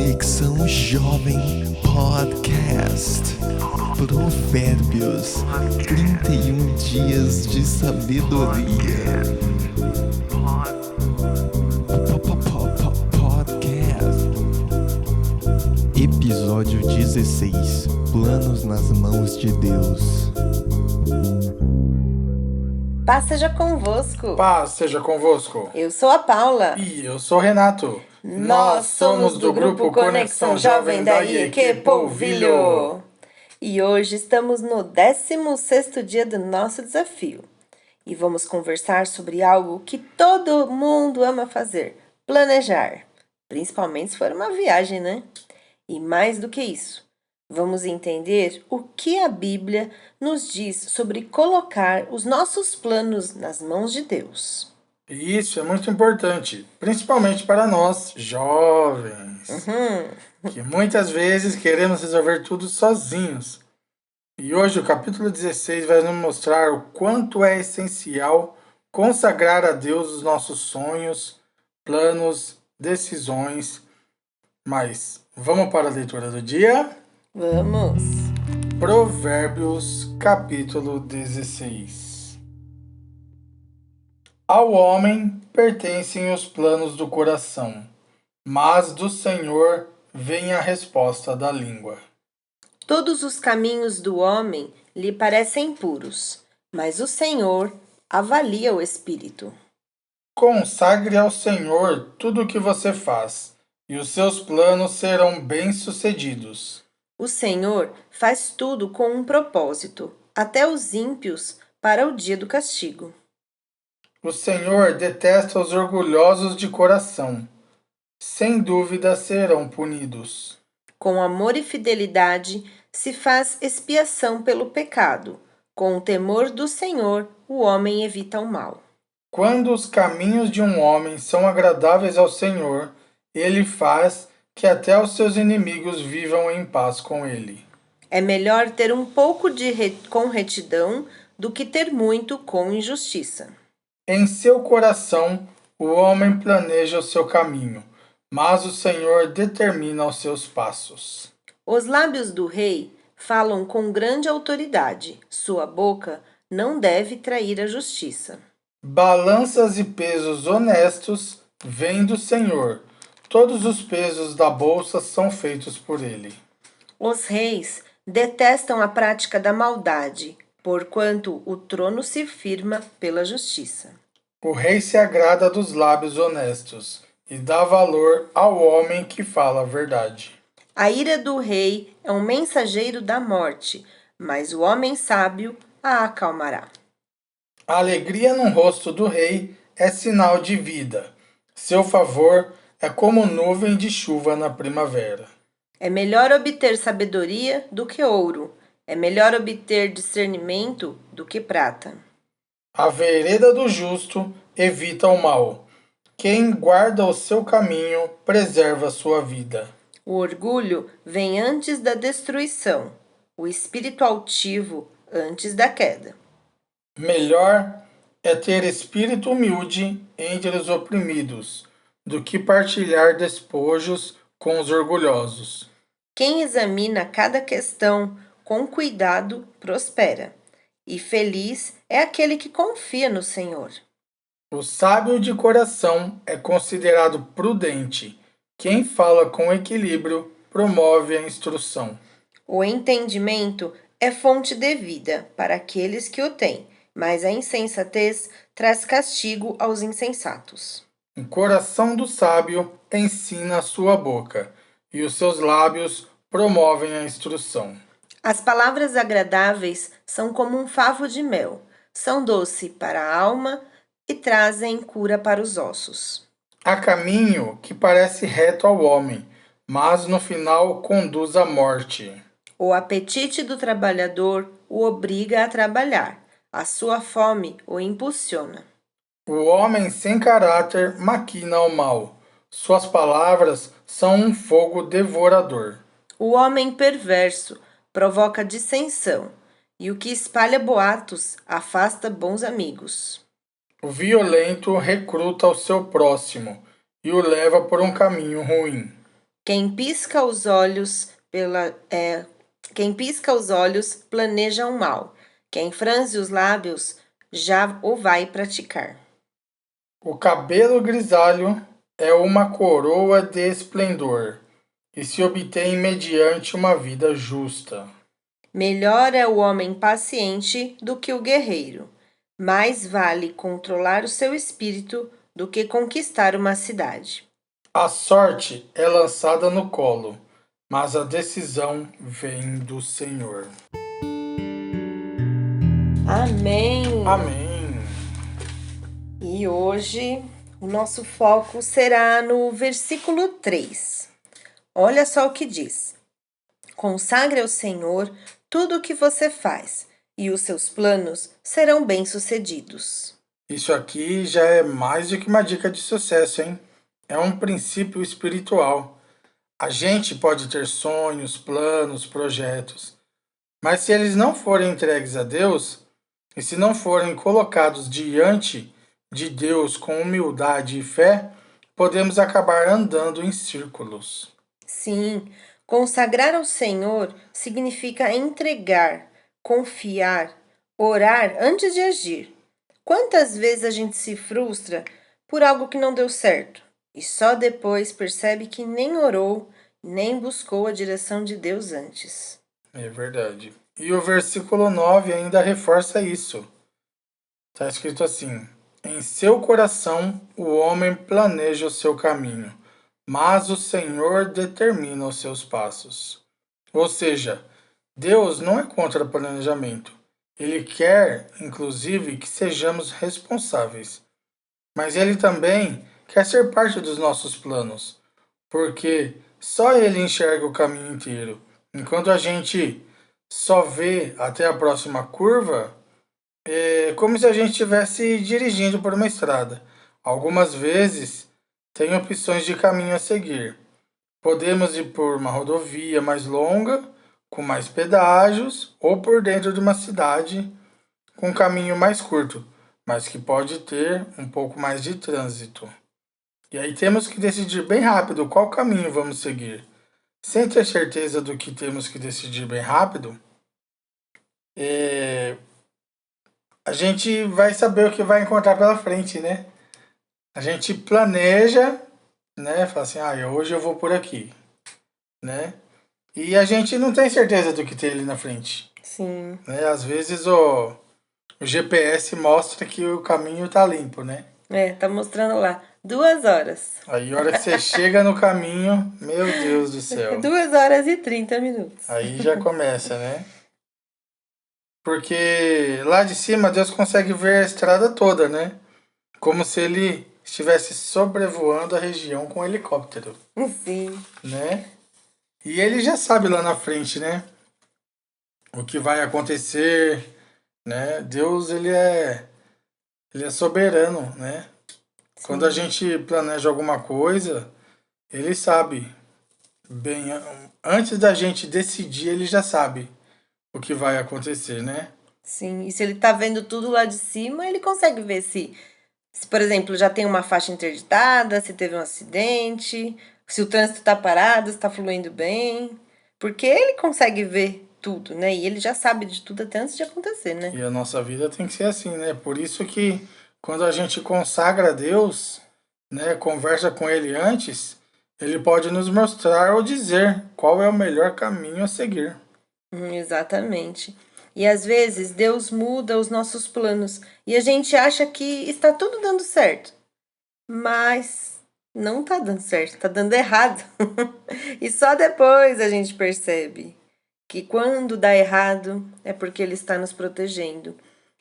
Conexão Jovem Podcast. Provérbios, 31 dias de sabedoria. Podcast. Episódio 16. Planos nas mãos de Deus. Paz seja convosco. Paz seja convosco. Eu sou a Paula. E eu sou o Renato. Nós somos do grupo Conexão Jovem da IEQ Polvilho. E hoje estamos no 16º dia do nosso desafio. E vamos conversar sobre algo que todo mundo ama fazer: planejar. Principalmente se for uma viagem, né? E mais do que isso, vamos entender o que a Bíblia nos diz sobre colocar os nossos planos nas mãos de Deus. E isso é muito importante, principalmente para nós, jovens, que muitas vezes queremos resolver tudo sozinhos. E hoje o capítulo 16 vai nos mostrar o quanto é essencial consagrar a Deus os nossos sonhos, planos, decisões. Mas vamos para a leitura do dia? Vamos! Provérbios, capítulo 16. Ao homem pertencem os planos do coração, mas do Senhor vem a resposta da língua. Todos os caminhos do homem lhe parecem puros, mas o Senhor avalia o espírito. Consagre ao Senhor tudo o que você faz, e os seus planos serão bem-sucedidos. O Senhor faz tudo com um propósito, até os ímpios para o dia do castigo. O Senhor detesta os orgulhosos de coração. Sem dúvida serão punidos. Com amor e fidelidade se faz expiação pelo pecado. Com o temor do Senhor, o homem evita o mal. Quando os caminhos de um homem são agradáveis ao Senhor, ele faz que até os seus inimigos vivam em paz com ele. É melhor ter um pouco com retidão do que ter muito com injustiça. Em seu coração, o homem planeja o seu caminho, mas o Senhor determina os seus passos. Os lábios do rei falam com grande autoridade. Sua boca não deve trair a justiça. Balanças e pesos honestos vêm do Senhor. Todos os pesos da bolsa são feitos por ele. Os reis detestam a prática da maldade, porquanto o trono se firma pela justiça. O rei se agrada dos lábios honestos e dá valor ao homem que fala a verdade. A ira do rei é um mensageiro da morte, mas o homem sábio a acalmará. A alegria no rosto do rei é sinal de vida. Seu favor é como nuvem de chuva na primavera. É melhor obter sabedoria do que ouro. É melhor obter discernimento do que prata. A vereda do justo evita o mal. Quem guarda o seu caminho preserva sua vida. O orgulho vem antes da destruição, o espírito altivo antes da queda. Melhor é ter espírito humilde entre os oprimidos do que partilhar despojos com os orgulhosos. Quem examina cada questão com cuidado prospera, e feliz é aquele que confia no Senhor. O sábio de coração é considerado prudente. Quem fala com equilíbrio promove a instrução. O entendimento é fonte de vida para aqueles que o têm, mas a insensatez traz castigo aos insensatos. O coração do sábio ensina a sua boca, e os seus lábios promovem a instrução. As palavras agradáveis são como um favo de mel, são doce para a alma e trazem cura para os ossos. Há caminho que parece reto ao homem, mas no final conduz à morte. O apetite do trabalhador o obriga a trabalhar, a sua fome o impulsiona. O homem sem caráter maquina o mal. Suas palavras são um fogo devorador. O homem perverso provoca dissensão, e o que espalha boatos afasta bons amigos. O violento recruta o seu próximo e o leva por um caminho ruim. Quem pisca os olhos planeja o mal. Quem franze os lábios já o vai praticar. O cabelo grisalho é uma coroa de esplendor e se obtém mediante uma vida justa. Melhor é o homem paciente do que o guerreiro. Mais vale controlar o seu espírito do que conquistar uma cidade. A sorte é lançada no colo, mas a decisão vem do Senhor. Amém! Amém. E hoje o nosso foco será no versículo 3. Olha só o que diz: Consagre ao Senhor tudo o que você faz, e os seus planos serão bem-sucedidos. Isso aqui já é mais do que uma dica de sucesso, hein? É um princípio espiritual. A gente pode ter sonhos, planos, projetos, mas se eles não forem entregues a Deus, e se não forem colocados diante de Deus com humildade e fé, podemos acabar andando em círculos. Sim, consagrar ao Senhor significa entregar, confiar, orar antes de agir. Quantas vezes a gente se frustra por algo que não deu certo e só depois percebe que nem orou, nem buscou a direção de Deus antes? É verdade. E o versículo 9 ainda reforça isso. Está escrito assim: Em seu coração o homem planeja o seu caminho, mas o Senhor determina os seus passos. Ou seja, Deus não é contra planejamento. Ele quer, inclusive, que sejamos responsáveis. Mas Ele também quer ser parte dos nossos planos, porque só Ele enxerga o caminho inteiro. Enquanto a gente só vê até a próxima curva, é como se a gente estivesse dirigindo por uma estrada. Algumas vezes tem opções de caminho a seguir. Podemos ir por uma rodovia mais longa, com mais pedágios, ou por dentro de uma cidade com um caminho mais curto, mas que pode ter um pouco mais de trânsito. E aí temos que decidir bem rápido qual caminho vamos seguir. Sem ter certeza do que temos que decidir bem rápido, a gente vai saber o que vai encontrar pela frente, né? A gente planeja, né? Fala assim, hoje eu vou por aqui, né? E a gente não tem certeza do que tem ali na frente. Sim. Né? Às vezes o GPS mostra que o caminho tá limpo, né? Tá mostrando lá. 2 horas. Aí a hora que você chega no caminho, meu Deus do céu. 2 horas e 30 minutos. Aí já começa, né? Porque lá de cima Deus consegue ver a estrada toda, né? Como se ele estivesse sobrevoando a região com um helicóptero. Sim. Né? E ele já sabe lá na frente, né? O que vai acontecer, né? Deus, ele é soberano, né? Sim. Quando a gente planeja alguma coisa, ele sabe bem. Antes da gente decidir, ele já sabe o que vai acontecer, né? Sim, e se ele tá vendo tudo lá de cima, ele consegue ver se, por exemplo, já tem uma faixa interditada, se teve um acidente, se o trânsito tá parado, se tá fluindo bem. Porque ele consegue ver tudo, né? E ele já sabe de tudo até antes de acontecer, né? E a nossa vida tem que ser assim, né? Por isso que quando a gente consagra a Deus, né, conversa com Ele antes, Ele pode nos mostrar ou dizer qual é o melhor caminho a seguir. Exatamente. E às vezes Deus muda os nossos planos e a gente acha que está tudo dando certo. Mas não tá dando certo, tá dando errado. E só depois a gente percebe que quando dá errado é porque Ele está nos protegendo,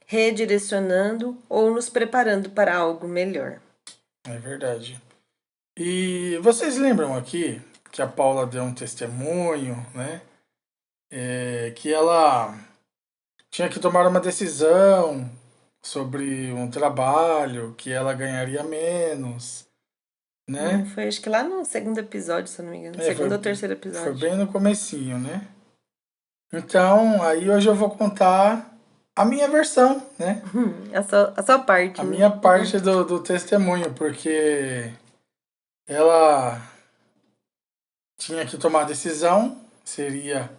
redirecionando ou nos preparando para algo melhor. É verdade. E vocês lembram aqui que a Paula deu um testemunho, né? Que ela tinha que tomar uma decisão sobre um trabalho que ela ganharia menos, né? Foi acho que lá no segundo episódio, se eu não me engano. Segundo ou terceiro episódio. Foi bem no comecinho, né? Então, aí hoje eu vou contar a minha versão, né? A sua parte. A minha parte do testemunho, porque ela tinha que tomar a decisão, seria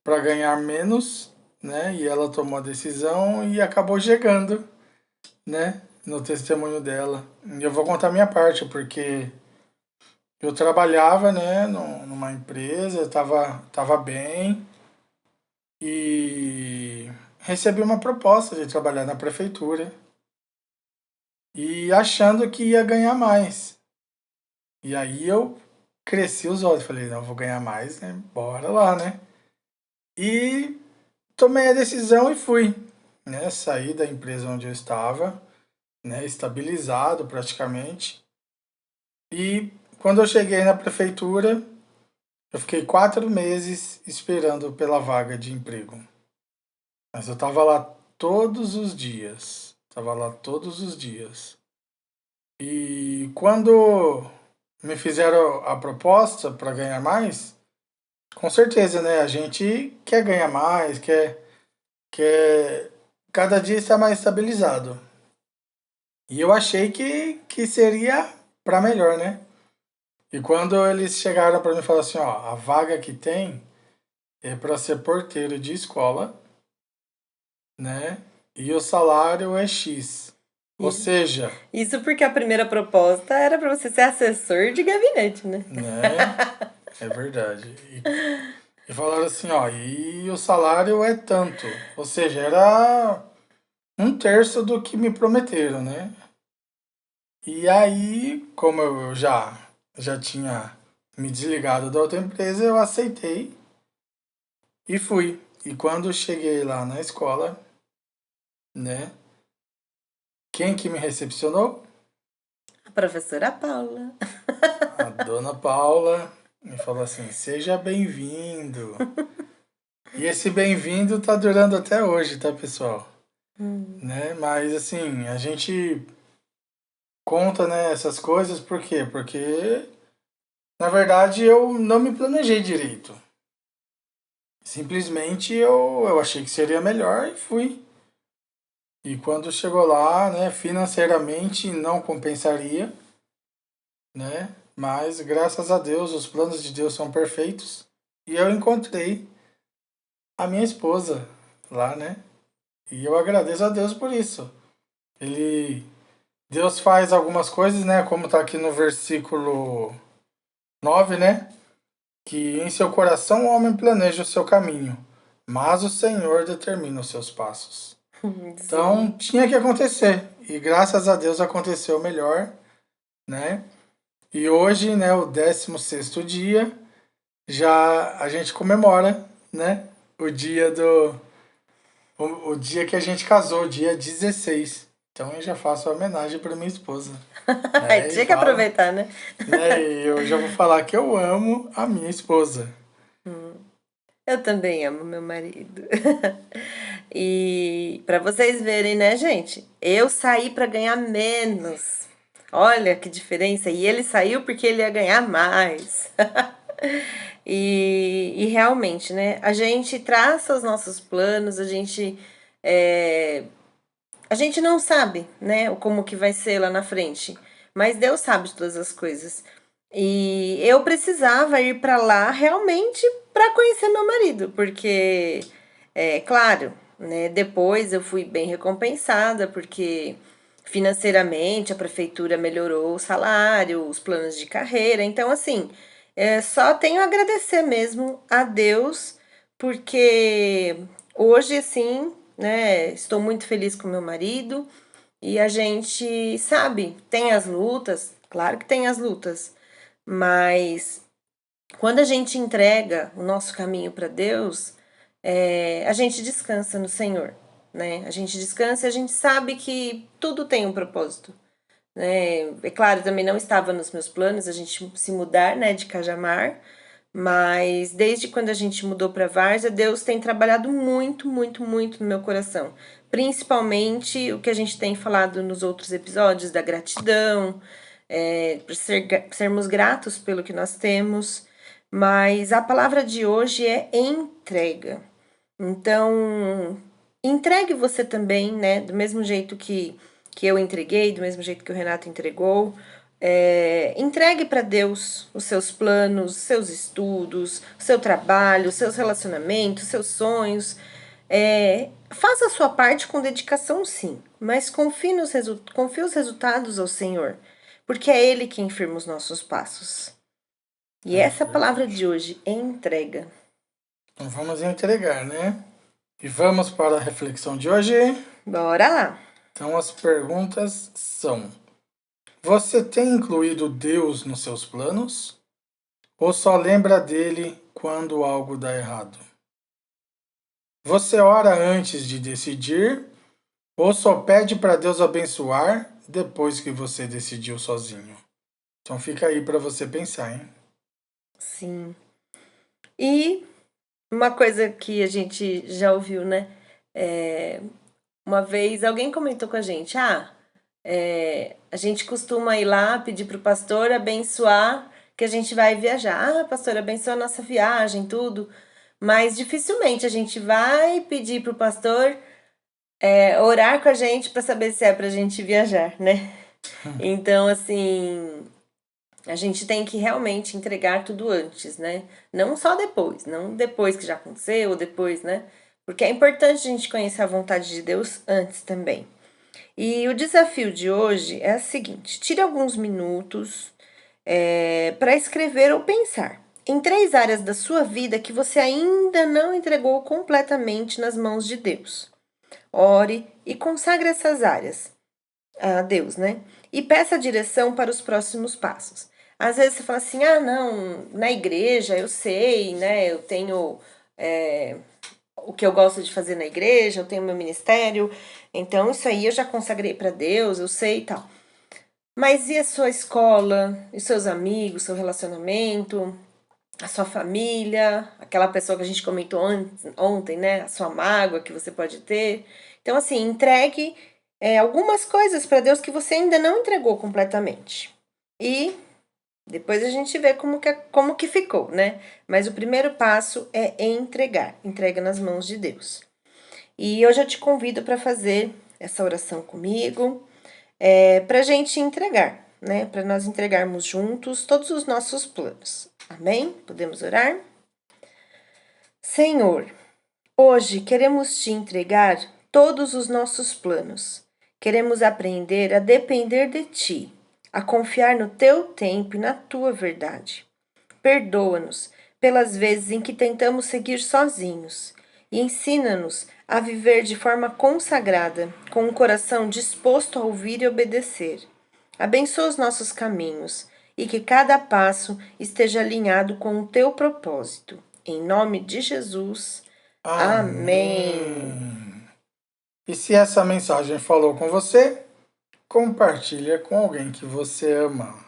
para ganhar menos, né? E ela tomou a decisão e acabou chegando, né? No testemunho dela. E eu vou contar minha parte, porque eu trabalhava, né, numa empresa, tava bem e recebi uma proposta de trabalhar na prefeitura e achando que ia ganhar mais. E aí eu cresci os olhos, falei, não, vou ganhar mais, né? Bora lá, né? E tomei a decisão e fui, né? Saí da empresa onde eu estava, né? Estabilizado praticamente. E quando eu cheguei na prefeitura, eu fiquei 4 meses esperando pela vaga de emprego. Mas eu tava lá todos os dias. Tava lá todos os dias. E quando me fizeram a proposta para ganhar mais, com certeza, né? A gente quer ganhar mais, quer cada dia estar mais estabilizado. E eu achei que seria para melhor, né? E quando eles chegaram para mim e falaram assim, ó, a vaga que tem é para ser porteiro de escola, né? E o salário é X. Ou seja, Isso porque a primeira proposta era para você ser assessor de gabinete, né? né? É verdade. E falaram assim, ó, e o salário é tanto. Ou seja, era 1/3 do que me prometeram, né? E aí, como eu já tinha me desligado da outra empresa, eu aceitei e fui. E quando eu cheguei lá na escola, né? Quem que me recepcionou? A professora Paula. A dona Paula me falou assim: seja bem-vindo. E esse bem-vindo tá durando até hoje, tá, pessoal? Né? Mas assim, a gente conta, né, essas coisas por quê? Porque na verdade eu não me planejei direito. Simplesmente eu achei que seria melhor e fui. E quando chegou lá, né, financeiramente não compensaria, né? Mas graças a Deus, os planos de Deus são perfeitos. E eu encontrei a minha esposa lá, né? E eu agradeço a Deus por isso. Deus faz algumas coisas, né? Como tá aqui no versículo 9, né? Que em seu coração o homem planeja o seu caminho, mas o Senhor determina os seus passos. Então tinha que acontecer. E graças a Deus aconteceu melhor, né? E hoje, né, o 16º dia, já a gente comemora, né? O dia o dia que a gente casou, dia 16. Então eu já faço a homenagem para minha esposa. Né? Tinha que aproveitar, né? Né? E eu já vou falar que eu amo a minha esposa. Eu também amo meu marido. E para vocês verem, né, gente? Eu saí para ganhar menos. Olha que diferença. E ele saiu porque ele ia ganhar mais. E realmente, né? A gente traça os nossos planos, a gente não sabe, né, como que vai ser lá na frente, mas Deus sabe de todas as coisas. E eu precisava ir para lá realmente para conhecer meu marido, porque claro, né, depois eu fui bem recompensada, porque financeiramente a prefeitura melhorou o salário, os planos de carreira. Então, assim, só tenho a agradecer mesmo a Deus, porque hoje, assim, né, estou muito feliz com meu marido e a gente sabe, tem as lutas, claro que tem as lutas, mas quando a gente entrega o nosso caminho para Deus, a gente descansa no Senhor, né? A gente descansa e a gente sabe que tudo tem um propósito, né? É claro, também não estava nos meus planos a gente se mudar, né, de Cajamar, mas desde quando a gente mudou para Várzea, Deus tem trabalhado muito, muito, muito no meu coração. Principalmente o que a gente tem falado nos outros episódios da gratidão, por sermos gratos pelo que nós temos. Mas a palavra de hoje é entrega. Então, entregue você também, né? Do mesmo jeito que eu entreguei, do mesmo jeito que o Renato entregou. Entregue para Deus os seus planos, os seus estudos, o seu trabalho, os seus relacionamentos, os seus sonhos. Faça a sua parte com dedicação, sim, mas confie os resultados ao Senhor, porque é Ele quem firma os nossos passos. E essa é a palavra de hoje, entrega. Então vamos entregar, né? E vamos para a reflexão de hoje? Bora lá! Então as perguntas são: você tem incluído Deus nos seus planos? Ou só lembra dele quando algo dá errado? Você ora antes de decidir? Ou só pede para Deus abençoar depois que você decidiu sozinho? Então fica aí para você pensar, hein? Sim. E uma coisa que a gente já ouviu, né? Uma vez alguém comentou com a gente, a gente costuma ir lá pedir pro pastor abençoar que a gente vai viajar. Pastor, abençoa a nossa viagem, tudo. Mas dificilmente a gente vai pedir pro pastor orar com a gente para saber se é pra gente viajar, né? Então, assim, a gente tem que realmente entregar tudo antes, né? Não só depois, não depois que já aconteceu, ou depois, né? Porque é importante a gente conhecer a vontade de Deus antes também. E o desafio de hoje é o seguinte: tire alguns minutos para escrever ou pensar em 3 áreas da sua vida que você ainda não entregou completamente nas mãos de Deus. Ore e consagre essas áreas a Deus, né? E peça direção para os próximos passos. Às vezes você fala assim, não, na igreja eu sei, né? Eu tenho o que eu gosto de fazer na igreja, eu tenho meu ministério, então isso aí eu já consagrei para Deus, eu sei e tal. Mas e a sua escola, e seus amigos, seu relacionamento, a sua família, aquela pessoa que a gente comentou ontem, né? A sua mágoa que você pode ter. Então, assim, entregue algumas coisas para Deus que você ainda não entregou completamente. E depois a gente vê como que ficou, né? Mas o primeiro passo é entregar. Entrega nas mãos de Deus. E hoje eu te convido para fazer essa oração comigo, para a gente entregar, né? Para nós entregarmos juntos todos os nossos planos. Amém? Podemos orar? Senhor, hoje queremos te entregar todos os nossos planos. Queremos aprender a depender de ti, a confiar no teu tempo e na tua verdade. Perdoa-nos pelas vezes em que tentamos seguir sozinhos e ensina-nos a viver de forma consagrada, com um coração disposto a ouvir e obedecer. Abençoa os nossos caminhos e que cada passo esteja alinhado com o teu propósito. Em nome de Jesus. Amém. E se essa mensagem falou com você, compartilha com alguém que você ama.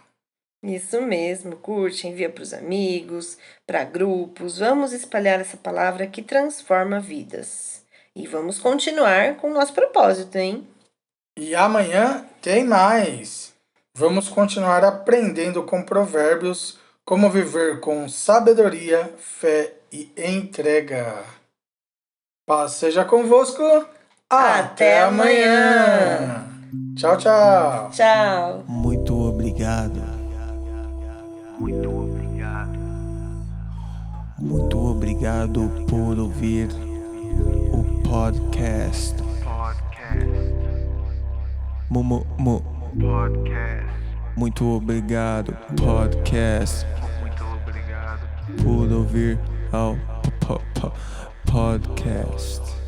Isso mesmo, curte, envia para os amigos, para grupos. Vamos espalhar essa palavra que transforma vidas. E vamos continuar com o nosso propósito, hein? E amanhã tem mais. Vamos continuar aprendendo com provérbios como viver com sabedoria, fé e entrega. Paz seja convosco. Até amanhã. Tchau, tchau. Tchau. Muito obrigado. Muito obrigado por ouvir o podcast. Muito obrigado, podcast. Por ouvir ao podcast.